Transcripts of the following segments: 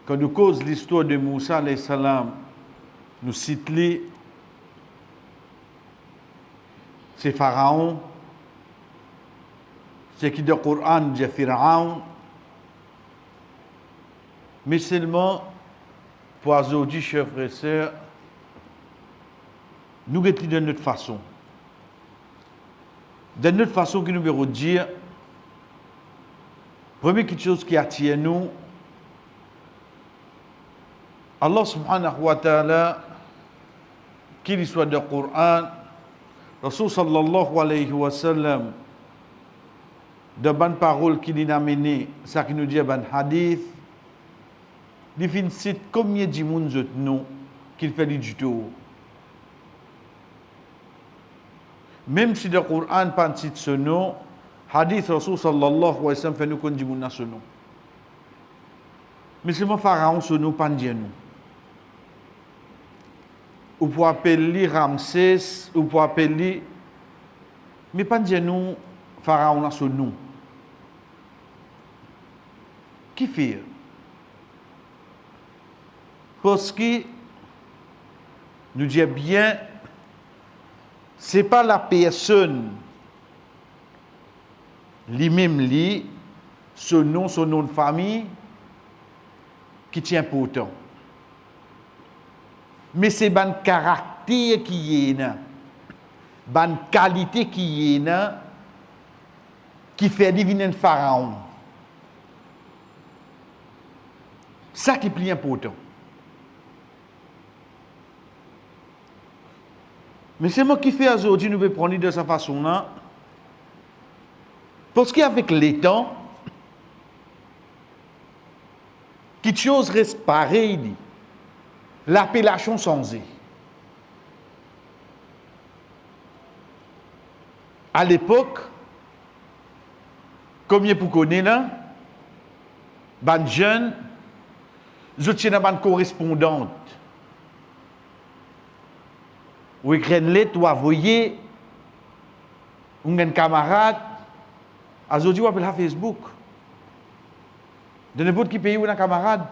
quand nous cause l'histoire de Moussa alayhi salam, nous citons c'est Pharaon, c'est qui dans le Coran dit Pharaon, mais seulement pour aujourd'hui, chers frères et sœurs, nous mettons de notre façon. De notre façon que nous voulons dire, première chose qui attire nous, Allah subhanahu wa ta'ala, qu'il soit dans le Coran, Rasul sallallahu alayhi wa sallam, de bonnes paroles qui nous amènent, ça qui nous dit dans hadith, il fait cite combien de monde nous qu'il fait du tout. Même si le Coran pas cite ce nom, hadith Rasul sallallahu alayhi wa sallam fait nous connaître du monde ce nom. Mais c'est mon pharaon ce nom pas dire nous. Ou pour appeler Ramsès, ou pour appeler, mais pas dire nous pharaon a ce nom. Qui fait? Parce que nous disons bien, ce n'est pas la personne lui-même, son nom de famille, qui est important. Mais c'est le caractère qui est là, la qualité qui est là, qui fait devenir un pharaon. Ça qui est plus important. Mais c'est moi qui fais aujourd'hui, nous pouvons prendre de cette façon-là. Parce qu'avec les temps, quelque chose reste pareil. L'appellation changée. À l'époque, combien vous connaissez là, les jeunes, je tiens à une correspondante. Ou écrire une lettre, ou envoyer un camarade. Aujourd'hui, on appelle ça Facebook. De n'importe quel pays où on a un camarade.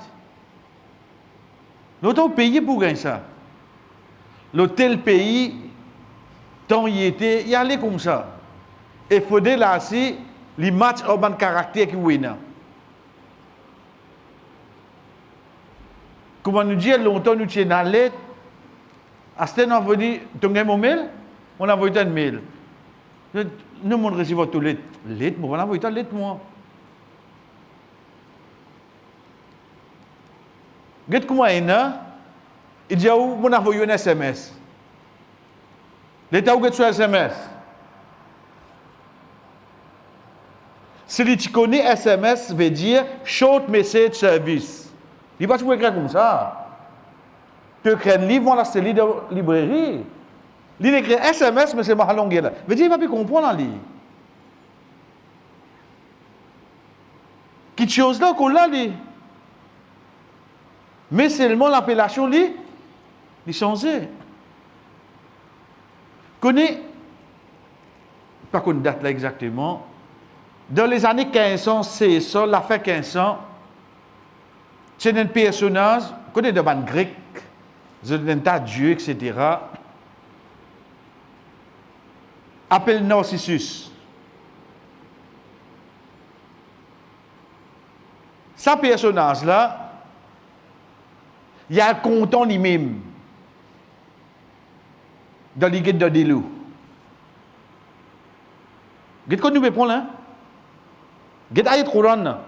L'autre pays pour gagner ça. L'hôtel pays, tant il était, il allait comme ça. Et il faudrait là aussi, les matchs au bon caractère qui est là. Comment nous dire, longtemps nous tiens dans lettre, à ce temps, on va dire, tu as mon mail? On a envoyé un mail. Nous, on reçoit votre lettre. Lettre, on a envoyé une lettre, moi. Regarde comment il y a, il dit, on a envoyé un SMS. L'État où sur SMS. Si tu connais SMS, veut dire Short Message Service. Il va pas écrire comme ça. Tu écris un livre, on l'a celui de librairie. Il écrit SMS, mais c'est ma longue là. Veut dire, il va plus comprendre en livre. Quelque chose là qu'on l'a dit. Mais seulement l'appellation li changé. Connais, pas qu'on date là exactement, dans les années 1500, c'est ça, la fin 1500, c'est un personnage, connais de ban grec, un tas de dieux, etc. Appelle Narcissus. Ce personnage-là, il y a un content lui-même dans les guides de Delou. Qu'est-ce que nous pouvons prendre là? Qu'est-ce qu'il y a de Coran?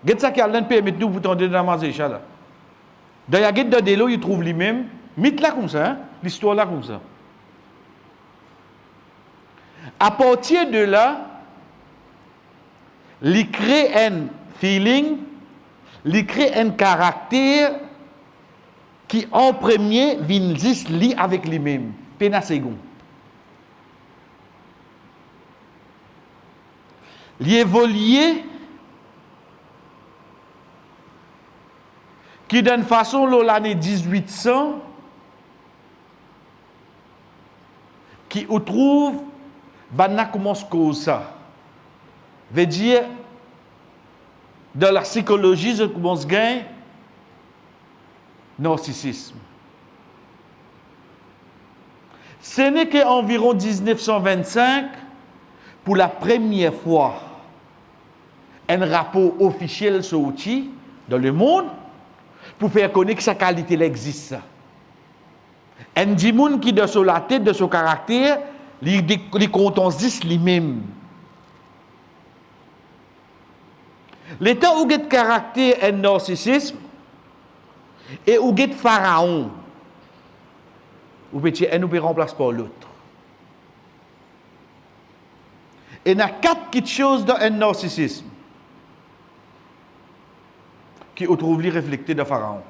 Qu'est-ce qu'il y a de permettre nous pour tendre dans la mazécha là? Dans la guide de Delou, il trouve lui-même, mythe là comme ça, hein? L'histoire là comme ça. À partir de là, il crée un feeling, il crée un caractère qui en premier vient juste li avec lui-même, pena second. Il évolue qui d'une façon l'année 1800 qui on trouve banna commence cause ça. Veut dire dans la psychologie je commence gain narcissisme. Ce n'est qu'environ 1925, pour la première fois, un rapport officiel sorti dans le monde pour faire connaître que sa qualité existe. Un dimoun qui de la tête, de son caractère, les comptons 10 lui-même. L'état où il caractère un narcissisme et où il pharaon, ou peut-être un nous remplace par l'autre. Et il y a 4 petites choses dans un narcissisme qui on trouve les reflétés de pharaon.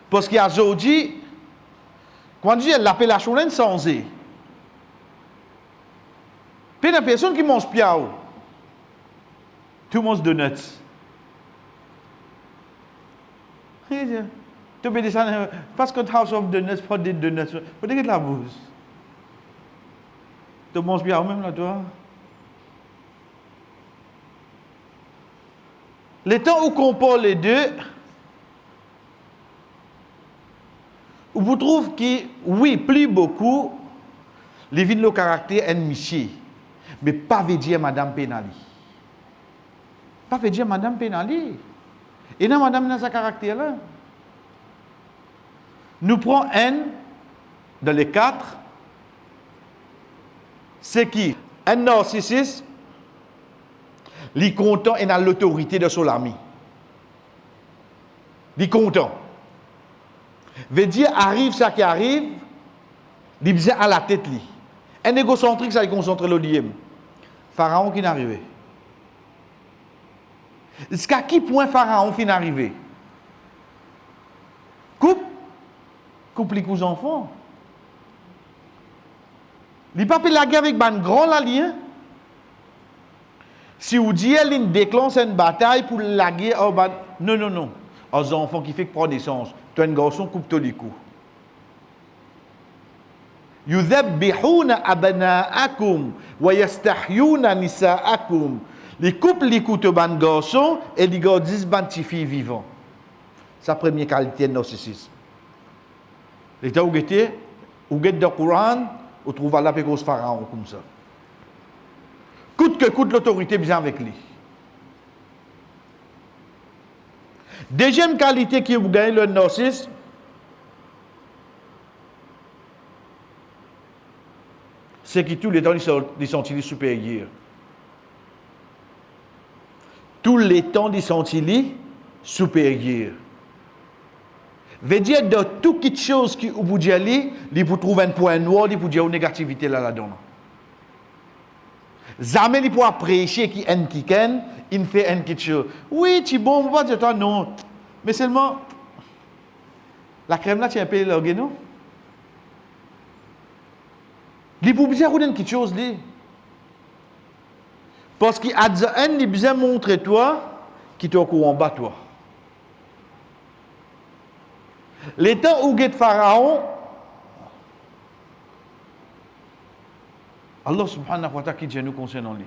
Parce qu'il y a aujourd'hui, quand on dit l'appellation d'un sans e, puis il y a personne qui mange piao. Tout le monde donuts. Tu peux dire ça, parce que House of Donuts, pas des donuts. Faut dire que la bouche. Tu manges piao même là, toi. Les temps où on compare les deux, où vous trouvez que, oui, plus beaucoup, les vignes de caractère ennemi, mais pas veut dire Madame Penali. Pas veut dire Madame Penali. Et non, Madame dans sa caractère là. Nous prenons un dans les 4. C'est qui? Un narcissiste, il est content et a l'autorité de son ami. Il est content. Veut dire, arrive ça qui arrive, il vient à la tête. Un égocentrique, ça il concentre le lien. Pharaon qui n'est arrivé. Jusqu'à qui point Pharaon finit arrivé? Coupe les enfants. Il n'a pas pu la guerre avec un grand allié. Si vous dites qu'il déclenche une bataille pour la guerre, non. Aux enfants qui font prendre naissance, tu as un garçon coupe tous les coups. يذبحون أبناءكم ويستحيون نساءكم. Les couples les coups de ban garçon et les gars 10 bandes filles vivants. Sa première qualité de narcissisme. L'état où était, où est dans le Coran, on trouve la pécose pharaon comme ça. Coûte que coûte l'autorité bien avec lui. Deuxième qualité qui vous gagne le narcissisme, c'est que tous les temps ils sont supérieurs. Tous les temps ils sont supérieurs. Veut dire de toute quelque chose qui vous dit aller, il vous trouve un point noir, il vous dit une négativité là-dedans. Jamais il pourra prêcher qui en kiken, il fait un quelque chose. Oui, tu bon, on va dire toi non. Mais seulement la crème là tu as payé l'organo. Il peut bien faire quelque chose là. Parce qu'il a un il besoin montrer toi qui te au courant bas toi. Les temps où est Pharaon, Allah subhanahu wa ta'ala qui dit nous concernant lui.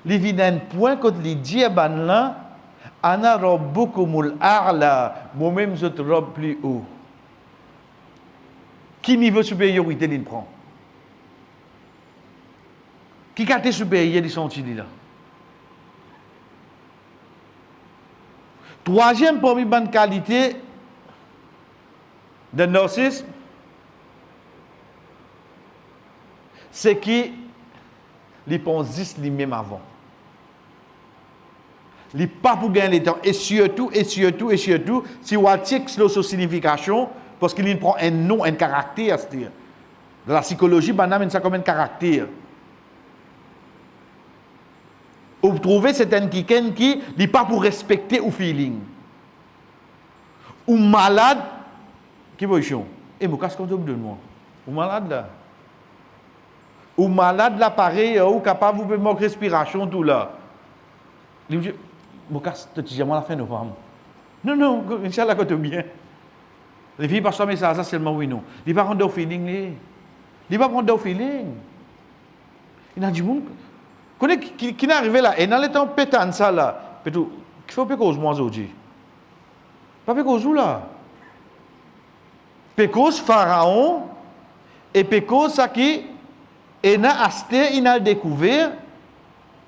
Il vient d'un point quand il dit à ban là, ana rabbukumul a'la, moi-même je te robe plus haut. Qui niveau supériorité il prend? Qui a été supérieur de son là? Troisième parmi les bonnes qualités de narcissisme, c'est qu'il pense 10 lui-même avant. Il n'est pas pour gagner le temps. Et surtout, si on check sa signification, parce qu'il prend un nom, un caractère, c'est-à-dire, dans la psychologie, on a ça comme un caractère. Vous trouvez c'est un quelqu'un qui n'est pas pour respecter ou feeling. Ou malade, qui va y et moi, qu'est-ce qu'on dit de moi? Ou malade là. Ou malade là, pareil, ou capable de manquer respiration, tout là. Il dit, moi, qu'est-ce que tu dis à la fin novembre? Non, Inch'Allah, quand tu es bien. Les filles passent mais ça seulement oui, non. Il va prendre au feeling, il va prendre au feeling. Il a dit, bon, qui est arrivé là, et dans le temps pétant ça là, il faut pas cause moi aujourd'hui. Pas pécose où là? Pécose Pharaon et pécose ça qui est na asté, il a découvert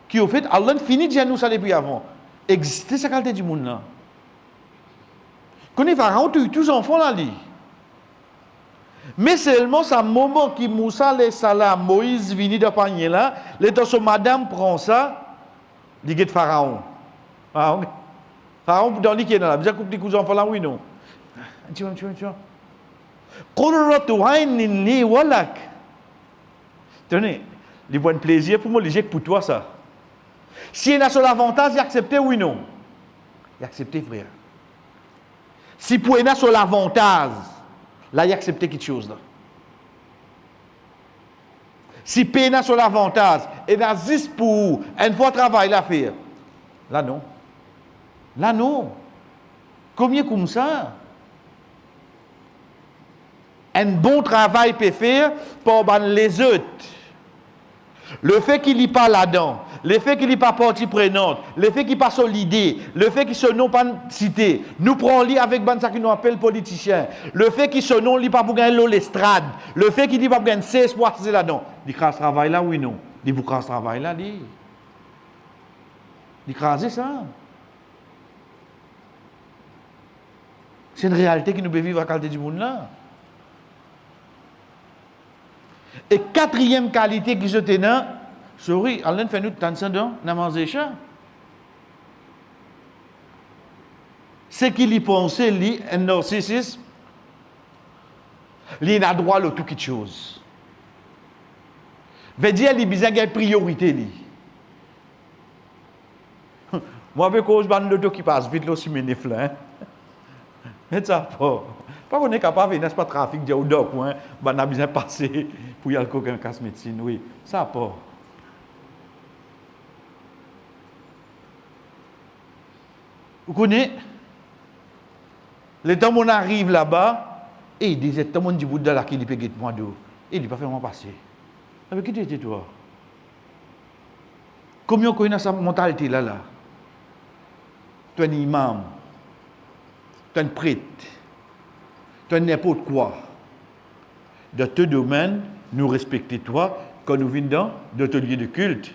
qui au fait Allah finit de nous ça depuis avant. Exister sa qualité du monde là. Connais Pharaon tous les enfants là li. Mais seulement ce moment qui Moussa les salam Moïse vini de panier là, l'état son madame prend ça, il dit Pharaon. Pharaon dans lui qui est là, bien coupe les enfants là oui non. Tu vois. Qurratu aynin li walak. Tenez, les bons plaisir pour moi les pour toi ça. Si il a sur l'avantage, il accepte oui non. Il accepte frère. Si pour il a sur l'avantage, là il accepte quelque chose là. Si il a sur l'avantage, il a juste pour un fois travail à faire. Là non. Là non. Combien comme ça? Un bon travail peut faire pour les autres. Le fait qu'il n'y pas là-dedans, le fait qu'il n'y pas partie prenante, le fait qu'il n'y pas solidé, le fait qu'il se non pas cité, nous prenons lit avec ban ça qui nous appelle politicien, le fait qu'il se non lit pas pour gagner l'estrade, le fait qu'il n'y pas pour gagner 16 mois c'est là-dedans. Il crase travail là oui non. Il vous crase travail là il crase ça. C'est une réalité qui nous peut vivre à qualité du monde là. Et quatrième qualité qui se tenait, sorry, Allah fait nous tant dans namazécha. C'est qu'il y pensait, lui, un narcissisme, il a droit à tout quelque chose. Veut dire, il a besoin de priorité. Moi, avec cause de l'auto qui passe vite, là, aussi, m'énerve là. Mais ça, pas qu'on est capable, n'est-ce pas, trafic, de doc, hein, on a besoin de passer pour y aller quelqu'un casse médecine, oui, ça pas. Vous connaissez, le temps où on arrive là-bas, et il disait, tout le monde dit, Bouddha là, qu'il peut guetter moi d'eau. Et il dit, pas faire moi passer. Avec qui tu étais, toi? Combien on a sa mentalité là? Tu es un imam, tu es un prêtre. Tu es n'importe quoi. Dans tout domaine, nous respectons toi quand nous venons dans ton lieu de culte.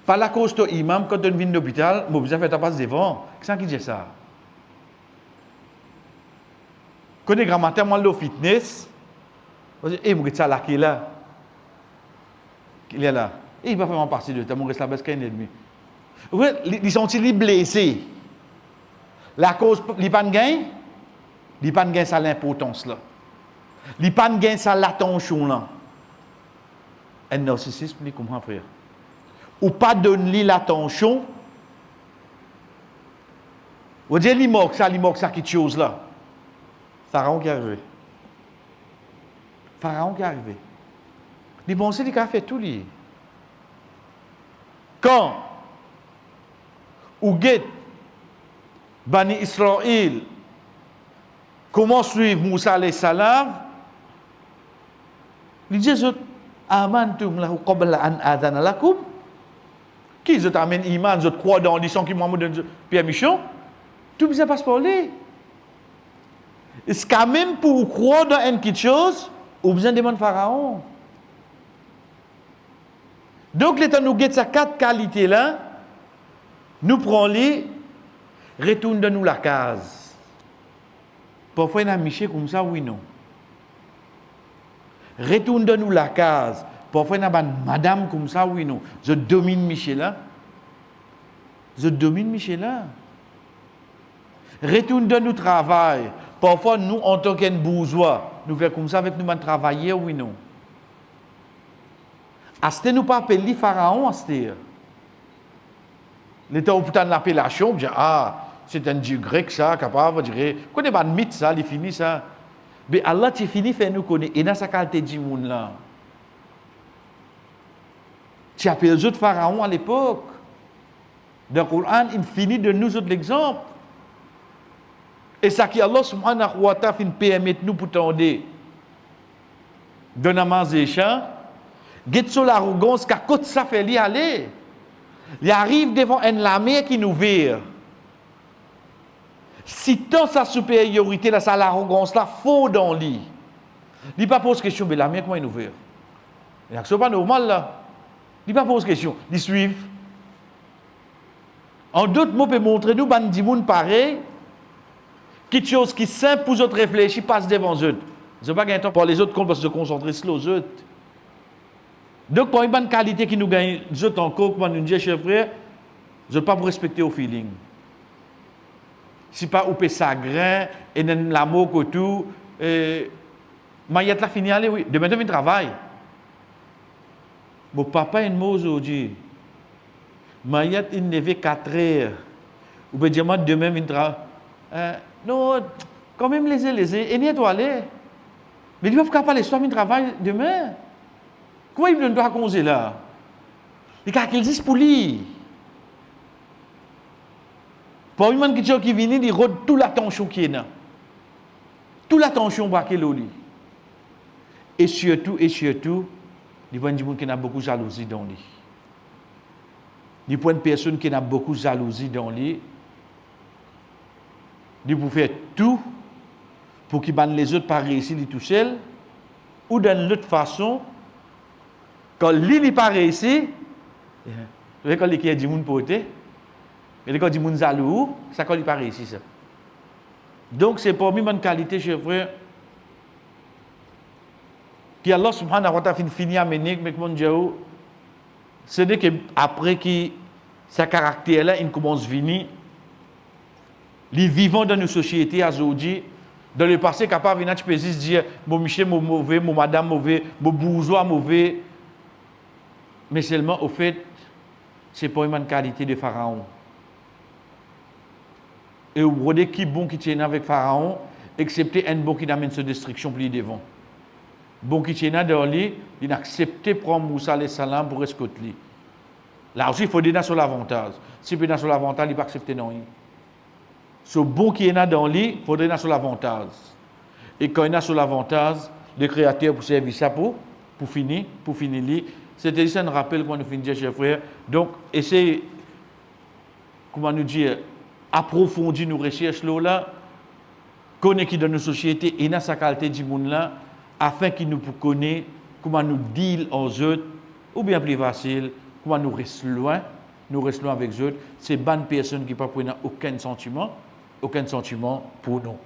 Par la cause de imam, quand on vient de l'hôpital, on besoin de faire ta passe devant. Qu'est-ce qui dit ça? Quand on est grand matin, moi, le fitness, on dit, eh, mon ça là, qui est là? Il est là. Et il va faire passer de temps, mon reste là, parce qu'il y a un ennemi. Ils sont-ils blessés? La cause, ils n'ont pas de gain? Il n'y a pas de gain ça l'importance là. Il n'y a pas de gain ça l'attention là. Un narcissisme, il comprend frère. Ou pas donner l'attention. Vous dites, il manque ça quelque chose là. Pharaon qui est arrivé. Pharaon qui est arrivé. Il pensait qu'il a fait tout lui. Quand, ou guette, Bani Israël, comment suivre Moussa alayhi salam? Il dit, amantum lahu qabla an adana lakum. Qui vous amène iman, vous croient dans l'islam qui m'a donné Pierre Michon? Tout ça passe par lui. Est-ce quand même pour croire dans une quelque chose, vous besoin de demander Pharaon? Donc, l'état nous guette ces 4 qualités-là, nous prenons les, retourne de nous la case. Parfois, il y a un Michel comme ça, oui, non. Retourne de nous la case. Parfois, il y a une madame comme ça, oui, non. Je domine Michel là. Je domine Michel là. Retourne de nous travail. Parfois, nous, en tant qu'un bourgeois, nous faisons comme ça avec nous, travailler, oui, non. Est-ce que nous pas appeler Pharaon, est-ce l'état où putain de l'appellation, c'est un dieu grec, ça, capable, je dirais, qu'on est pas de mythe, ça, il finit ça. Mais Allah, tu finis, fait nous connaître, et dans sa qualité du monde là. Tu appelles les autres pharaons à l'époque. Dans le Coran, il finit de nous autres l'exemple. Et ça qui Allah subhanahu wa ta'ala fin permet nous pour tendre de namaz et chant, get sur l'arrogance qu'à côté ça fait lui aller. Il arrive devant une lamé qui nous vire. Si tant sa supériorité, là, sa l'arrogance, là, faux dans lui. Il ne pas pose question, mais la mienne, comment il nous fait? C'est pas normal, là. Il ne pas pose question, il suit. En d'autres mots, peut montrer nous, ban di moun pareil, quelque chose qui est simple pour les autres réfléchir, passe devant eux. Je ne pas gagner temps pour les autres parce que se concentrer sur les autres. Donc, pour une bonne qualité qui nous gagne, les autres encore, comme nous dit, chers frères, je ne pas pour respecter au feeling. Si pas ou sagrin, et l'amour que tout, Mayette la fini aller, oui. Demain, il travaille. Mon papa est un mot aujourd'hui. Mayette, il levait 4 heures. Ou bien, dire, demain, il travaille. Non, quand même, les et n'y est aller. Mais il ne peut pas parler, soit il travaille demain. Comment il ne doit causer là? Il y a qu'il dit pour lui. Pour une personne qui vient, il rôde toute l'attention qui est là. Toute l'attention qui est là. Et surtout, il y a des gens qui ont beaucoup de jalousie dans lui. Il y a des personnes qui ont beaucoup de jalousie dans lui. Il peut faire tout pour qu'ils les autres pas réussir tout seul. Ou d'une autre façon, quand lui n'est pas réussi, quand il y a des gens potés, mais quand il y a des gens jaloux, ça quand il n'est pas réussi. Ça. Donc c'est pour moi une qualité, chers frères, qui Allah subhanahu wa ta'ala finit à mener, mais comme on c'est dès qu'après que sa caractère-là, il commence à venir, les vivants dans nos sociétés, aujourd'hui, dans le passé, capable de venir dire, mon Michel mauvais, mon madame mauvais, mon bourgeois mauvais, mais seulement au fait, c'est pas une qualité de Pharaon. Et vous voyez qui bon qui tient avec Pharaon, excepté un bon qui amène sa destruction plus devant. Bon qui tient dans lui, il a accepté de prendre Moussa alayhi salam pour escorter lui. Là aussi, il faut donner sur l'avantage. Si il peut donner sur l'avantage, il ne peut pas accepter non. Ce bon qui est dans lui, il faut donner sur l'avantage. Et quand il est sur l'avantage, le créateur pour servir ça pour finir lui. C'était ça un rappel qu'on nous finit, chers frères. Donc, essayez, comment nous dire, approfondir nos recherches là, connaître qui dans nos sociétés et dans sa qualité du monde là, afin qu'il nous connaisse comment nous deal en eux, ou bien plus facile, comment nous restons loin avec eux. C'est bonne personne qui ne prennent aucun sentiment pour nous.